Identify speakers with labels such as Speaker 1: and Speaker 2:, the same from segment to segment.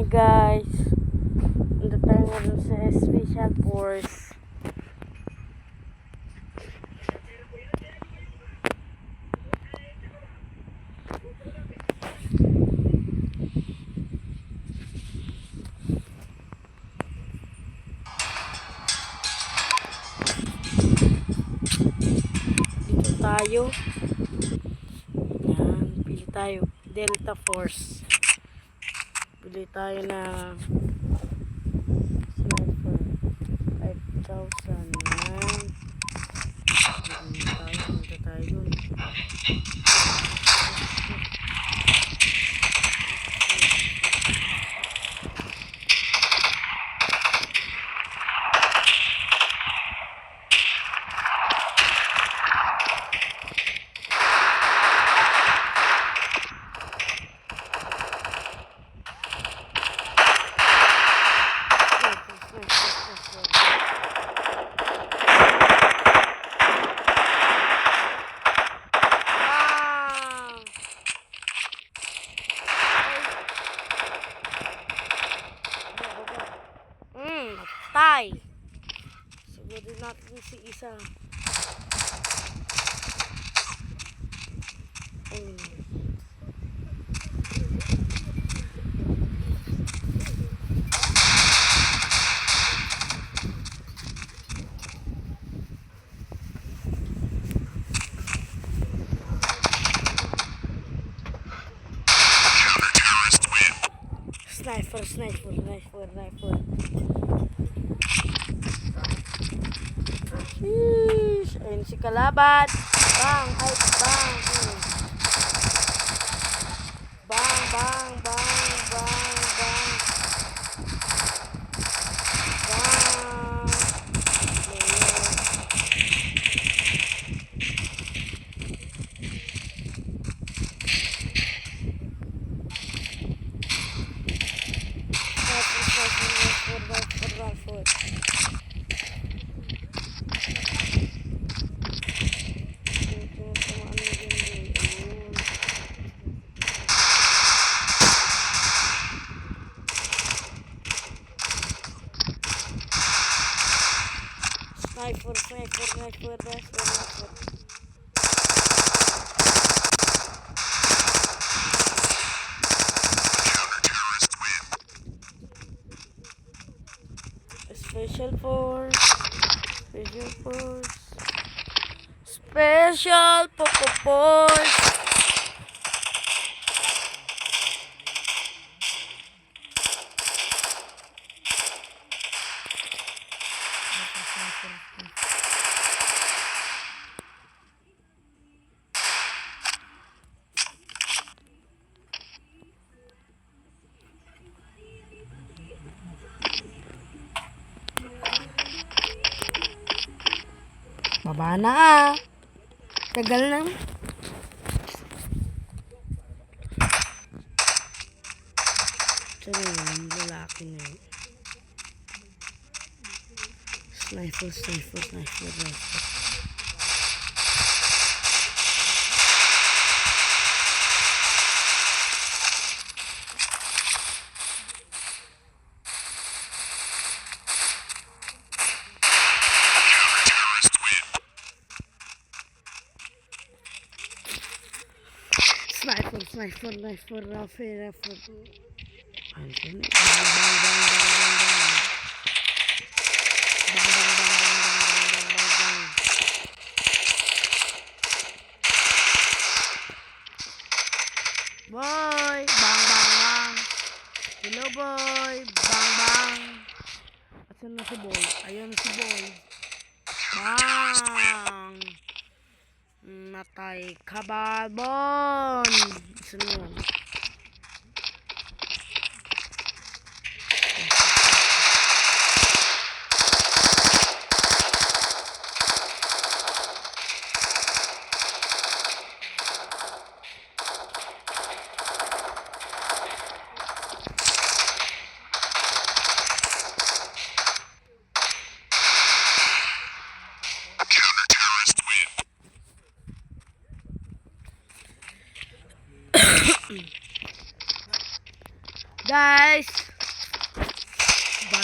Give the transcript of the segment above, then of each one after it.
Speaker 1: Hi guys, nandito tayo ngayon sa Special Force. Dito tayo. Yan, pili tayo. Delta Force. Pili tayo na sniper. 5,000. Yan. Punta tayo dun. Tay. Siguro natin si isa. Sniper. Sheesh. Ayun si kalaban. Bang. Ay, bang. Bang. Sniper. Special Force. Special Force. Baba na. Tagal na. Sabi yung lalaki na yun. Sniper. Sniper, Rafa. Boy, bang. Hello boy, bang. Asan na si boy? Ayun na si boy. Bang. Matay kababon. Asan yun? Guys,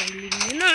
Speaker 1: Galing nyo na.